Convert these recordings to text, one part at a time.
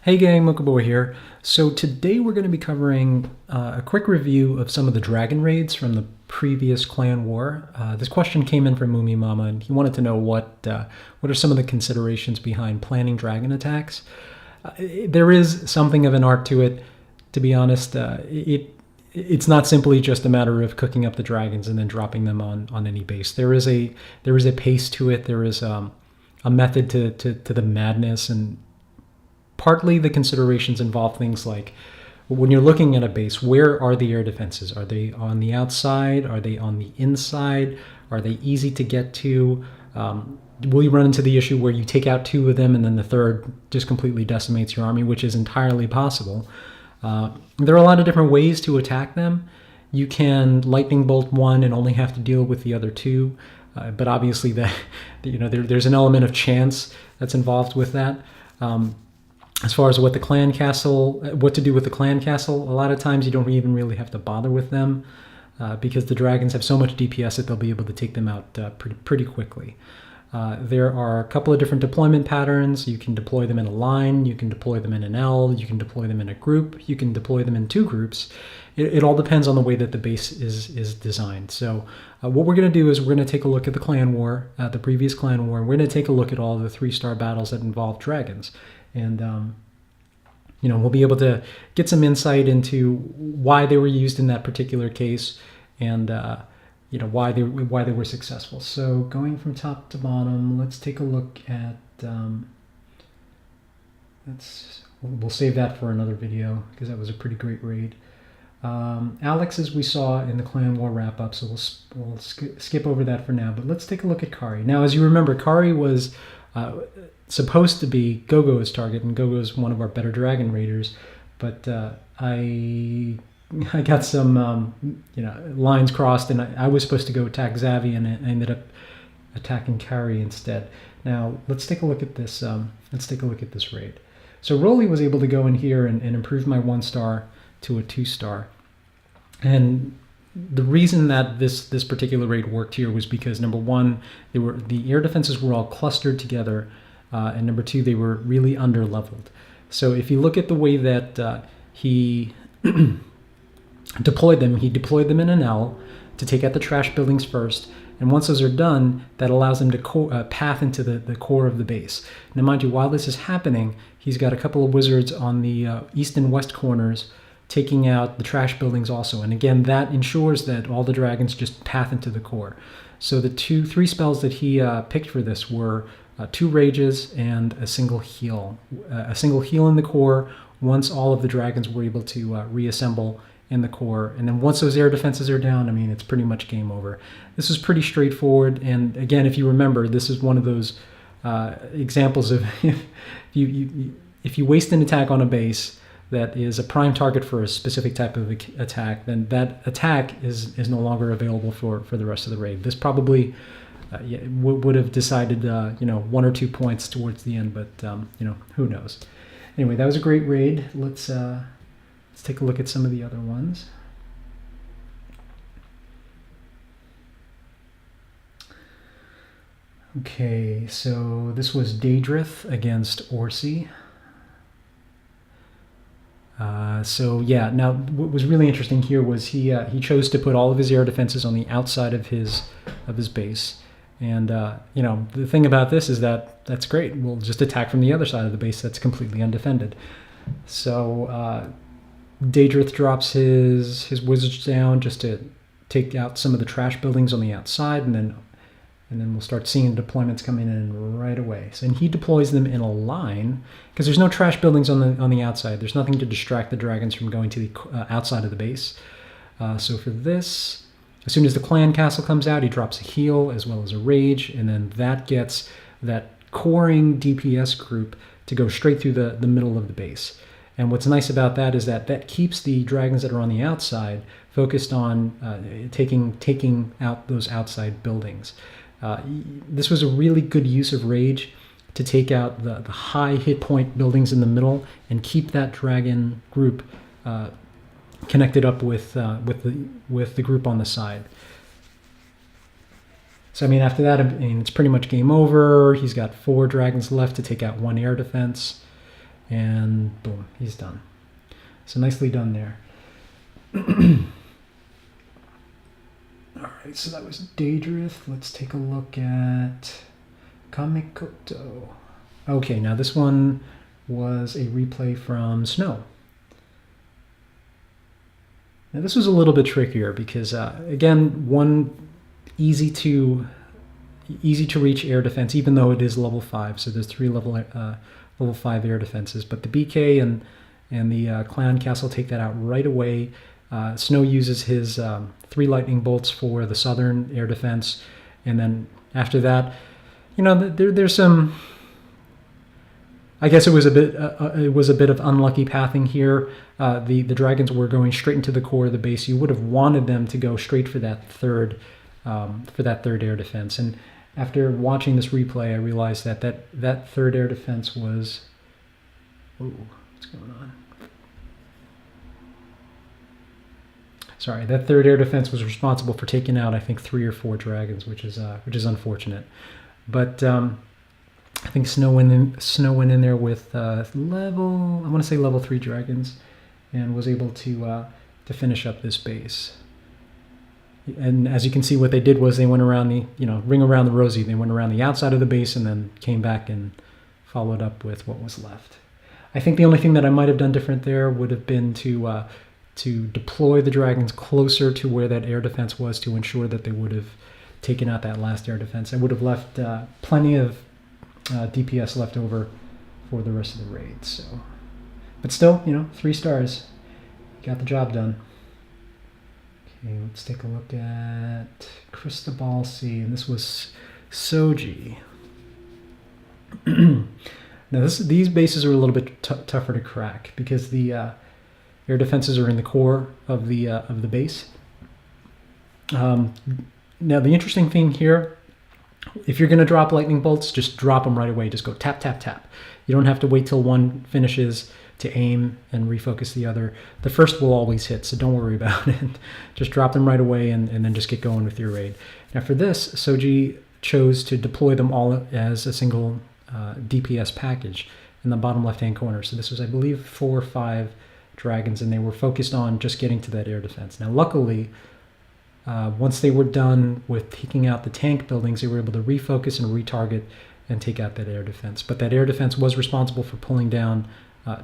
Hey gang, Mokuboy here. So today we're going to be covering a quick review of some of the dragon raids from the previous clan war. This question came in from Mumi Mama, and he wanted to know what are some of the considerations behind planning dragon attacks. There is something of an art to it. To be honest, it's not simply just a matter of cooking up the dragons and then dropping them on any base. There is a pace to it. There is a method to the madness, and partly the considerations involve things like when you're looking at a base, where are the air defenses? Are they on the outside? Are they on the inside? Are they easy to get to? Will you run into the issue where you take out two of them and then the third just completely decimates your army, which is entirely possible. There are a lot of different ways to attack them. You can lightning bolt one and only have to deal with the other two, but obviously there's an element of chance that's involved with that. As far as what to do with the clan castle, a lot of times you don't even really have to bother with them because the dragons have so much DPS that they'll be able to take them out pretty quickly. There are a couple of different deployment patterns. You can deploy them in a line, you can deploy them in an L, you can deploy them in a group, you can deploy them in two groups. It all depends on the way that the base is designed. So what we're going to do is we're going to take a look at the clan war, the previous clan war, and we're going to take a look at all the 3-star battles that involve dragons. And we'll be able to get some insight into why they were used in that particular case, and why they were successful. So going from top to bottom, let's take a look at. We'll save that for another video because that was a pretty great raid. Alex, as we saw in the clan war wrap up, so we'll skip over that for now. But let's take a look at Qari. Now, as you remember, Qari was supposed to be Gogo's target, and Gogo's one of our better dragon raiders, but I got some lines crossed, and I was supposed to go attack Xavi, and I ended up attacking Qari instead. Now let's take a look at this. Let's take a look at this raid. So Rolly was able to go in here and improve my 1-star to a 2-star, and the reason that this particular raid worked here was because, number one, the air defenses were all clustered together, and number two, they were really under-leveled. So if you look at the way that he deployed them in an L to take out the trash buildings first, and once those are done, that allows them to path into the core of the base. Now mind you, while this is happening, he's got a couple of wizards on the east and west corners taking out the trash buildings also. And again, that ensures that all the dragons just path into the core. So the 3 spells that he picked for this were 2 rages and a single heal. A single heal in the core once all of the dragons were able to reassemble in the core. And then once those air defenses are down, I mean, it's pretty much game over. This is pretty straightforward. And again, if you remember, this is one of those examples of if you waste an attack on a base that is a prime target for a specific type of attack, then that attack is no longer available for the rest of the raid. This probably would have decided 1 or 2 points towards the end, but who knows. Anyway, that was a great raid. Let's take a look at some of the other ones. Okay, so this was Daedrith against Orsi. Now what was really interesting here was he chose to put all of his air defenses on the outside of his base, and the thing about this is that that's great. We'll just attack from the other side of the base that's completely undefended. So Daedrith drops his wizards down just to take out some of the trash buildings on the outside, and then we'll start seeing deployments coming in right away. So, and he deploys them in a line because there's no trash buildings on the outside. There's nothing to distract the dragons from going to the outside of the base. So for this, as soon as the clan castle comes out, he drops a heal as well as a rage, and then that gets that coring DPS group to go straight through the middle of the base. And what's nice about that is that keeps the dragons that are on the outside focused on taking out those outside buildings. This was a really good use of rage to take out the high hit point buildings in the middle and keep that dragon group connected up with the group on the side. So I mean, after that, it's pretty much game over. He's got 4 dragons left to take out 1 air defense. and boom, he's done. So nicely done there. All right, so that was Daedrith. Let's take a look at Kamikoto. Okay, now this one was a replay from Snow. Now this was a little bit trickier because, again, one easy to reach air defense, even though it is level 5. So there's 3 level 5 air defenses. But the BK and the Clown Castle take that out right away. Snow uses his 3 lightning bolts for the southern air defense, and then after that, you know, there's some. I guess it was a bit of unlucky pathing here. The dragons were going straight into the core of the base. You would have wanted them to go straight for that third air defense. And after watching this replay, I realized that third air defense was. Ooh, what's going on? Sorry, that third air defense was responsible for taking out, I think, 3 or 4 dragons, which is unfortunate. But I think Snow went in there with level 3 dragons, and was able to finish up this base. And as you can see, what they did was they went around the ring around the rosy. They went around the outside of the base and then came back and followed up with what was left. I think the only thing that I might have done different there would have been to deploy the dragons closer to where that air defense was to ensure that they would have taken out that last air defense. I would have left plenty of DPS left over for the rest of the raid. So, but still, 3 stars. Got the job done. Okay, let's take a look at Cristobal C, and this was Soji. Now these bases are a little bit tougher to crack because the air defenses are in the core of the base. Now the interesting thing here, if you're going to drop lightning bolts, just drop them right away. Just go tap, tap, tap. You don't have to wait till one finishes to aim and refocus the other. The first will always hit, so don't worry about it. Just drop them right away and then just get going with your raid. Now for this, Soji chose to deploy them all as a single DPS package in the bottom left-hand corner. So this was, I believe, 4 or 5 dragons, and they were focused on just getting to that air defense. Now luckily, once they were done with taking out the tank buildings, they were able to refocus and retarget and take out that air defense. But that air defense was responsible for pulling down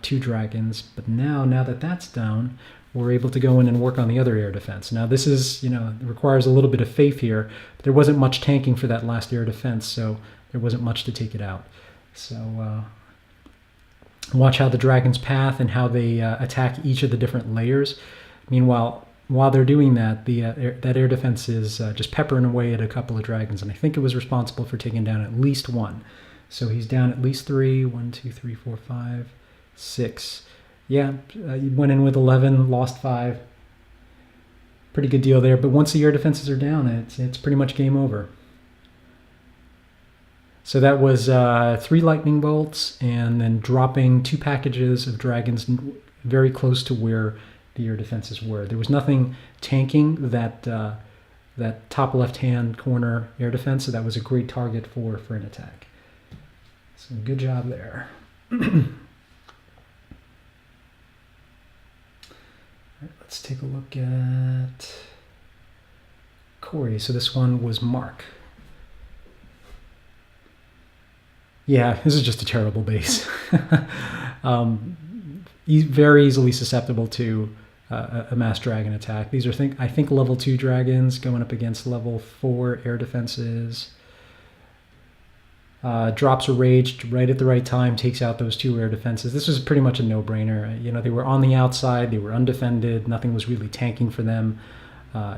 2 dragons. But now that that's down, we're able to go in and work on the other air defense. Now this is, it requires a little bit of faith here. But there wasn't much tanking for that last air defense, so there wasn't much to take it out. So watch how the dragons path and how they attack each of the different layers. Meanwhile, while they're doing that, that air defense is just peppering away at a couple of dragons, and I think it was responsible for taking down at least 1. So he's down at least 3. 1, 2, 3, 4, 5, 6. Yeah, he went in with 11, lost 5. Pretty good deal there. But once the air defenses are down, it's pretty much game over. So that was 3 lightning bolts, and then dropping 2 packages of dragons very close to where the air defenses were. There was nothing tanking that top left-hand corner air defense, so that was a great target for an attack. So good job there. All right, let's take a look at Qari. So this one was Mark. Yeah, this is just a terrible base. Very easily susceptible to a mass dragon attack. These are, I think, level 2 dragons going up against level 4 air defenses. Drops a rage right at the right time, takes out those 2 air defenses. This was pretty much a no-brainer. They were on the outside, they were undefended, nothing was really tanking for them.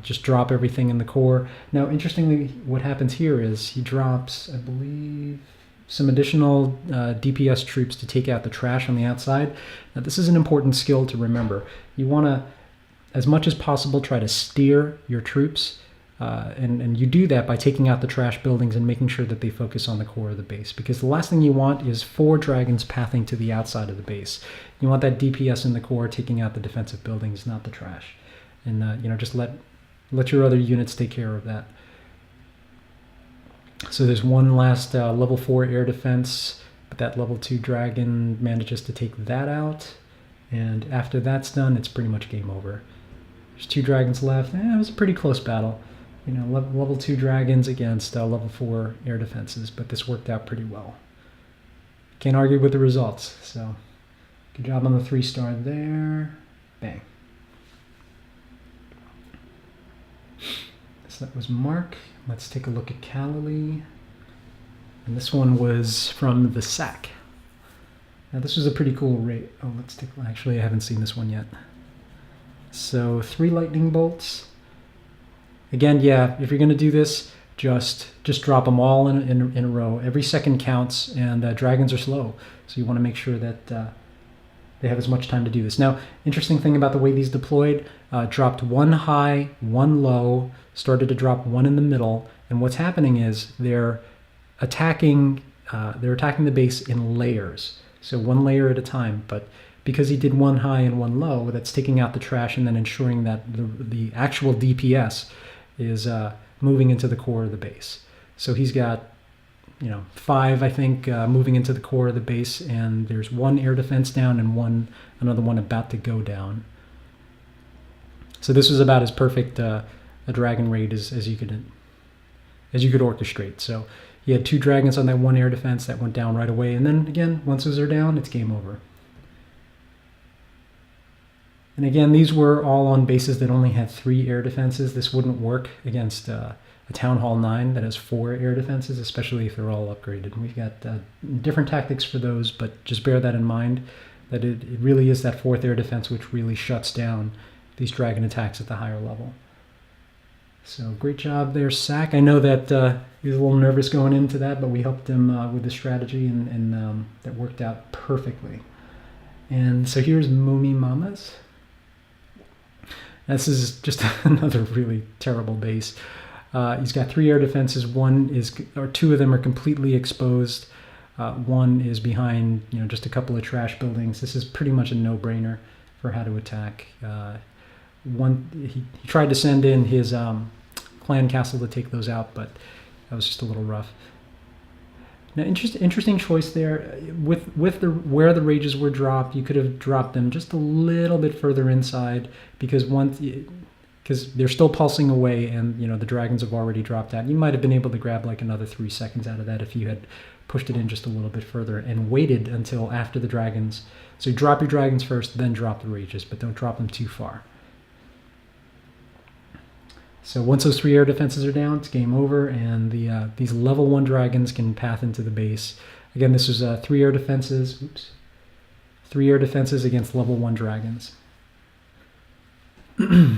Just drop everything in the core. Now, interestingly, what happens here is he drops, I believe, some additional DPS troops to take out the trash on the outside. Now, this is an important skill to remember. You want to, as much as possible, try to steer your troops, and you do that by taking out the trash buildings and making sure that they focus on the core of the base, because the last thing you want is 4 dragons pathing to the outside of the base. You want that DPS in the core taking out the defensive buildings, not the trash. And just let your other units take care of that. So there's one last level 4 air defense But that level 2 dragon manages to take that out. And after that's done, it's pretty much game over. There's 2 dragons left. It was a pretty close battle. You know, level 2 dragons against level 4 air defenses, but this worked out pretty well. Can't argue with the results. So good job on the 3-star there. Bang. So that was Mark. Let's take a look at Callie. And this one was from the sack. Now this was a pretty cool rate. Oh, let's take, actually I haven't seen this one yet. So 3 lightning bolts. Again, yeah, if you're gonna do this, just drop them all in a row. Every second counts, and dragons are slow. So you wanna make sure that they have as much time to do this. Now, interesting thing about the way these deployed, dropped 1 high, 1 low, started to drop 1 in the middle, and what's happening is they're attacking the base in layers. So 1 layer at a time, but because he did 1 high and 1 low, that's taking out the trash and then ensuring that the actual DPS is moving into the core of the base. So he's got, 5, I think, moving into the core of the base, and there's 1 air defense down and another one about to go down. So this was about as perfect a dragon raid as you could orchestrate. So he had 2 dragons on that 1 air defense that went down right away, and then again, once those are down, it's game over. And again, these were all on bases that only had 3 air defenses. This wouldn't work against a Town Hall 9 that has 4 air defenses, especially if they're all upgraded. We've got different tactics for those, but just bear that in mind, that it really is that 4th air defense which really shuts down these dragon attacks at the higher level. So great job there, Sack. I know that he was a little nervous going into that, but we helped him with the strategy, and that worked out perfectly. And so here's Moomy Mamas. This is just another really terrible base. He's got 3 air defenses. 2 of them are completely exposed. 1 is behind, just a couple of trash buildings. This is pretty much a no-brainer for how to attack. He tried to send in his clan castle to take those out, but that was just a little rough. Now, interesting choice there. With where the rages were dropped, you could have dropped them just a little bit further inside, because they're still pulsing away, and the dragons have already dropped out. You might have been able to grab like another 3 seconds out of that if you had pushed it in just a little bit further and waited until after the dragons. So you drop your dragons first, then drop the rages, but don't drop them too far. So once those 3 air defenses are down, it's game over, and these level 1 dragons can path into the base. Again, this was 3 air defenses. Oops. 3 air defenses against level 1 dragons.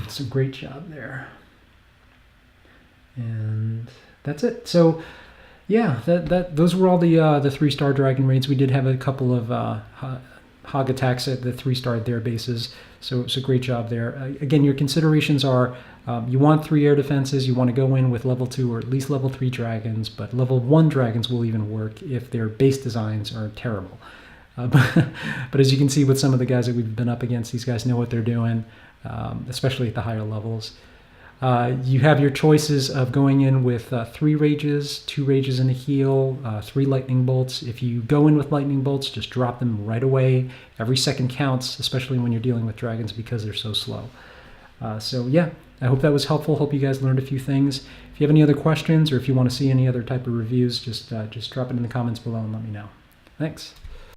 So great job there. And that's it. So yeah, those were all the 3-star dragon raids. We did have a couple of hog attacks at the 3-star at their bases. So it's a great job there. Again, your considerations are you want 3 air defenses. You want to go in with level 2 or at least level 3 dragons, but level 1 dragons will even work if their base designs are terrible. But as you can see with some of the guys that we've been up against, these guys know what they're doing, especially at the higher levels. You have your choices of going in with 3 rages, 2 rages and a heal, 3 lightning bolts. If you go in with lightning bolts, just drop them right away. Every second counts, especially when you're dealing with dragons, because they're so slow. So yeah, I hope that was helpful. Hope you guys learned a few things. If you have any other questions, or if you want to see any other type of reviews, just drop it in the comments below and let me know. Thanks.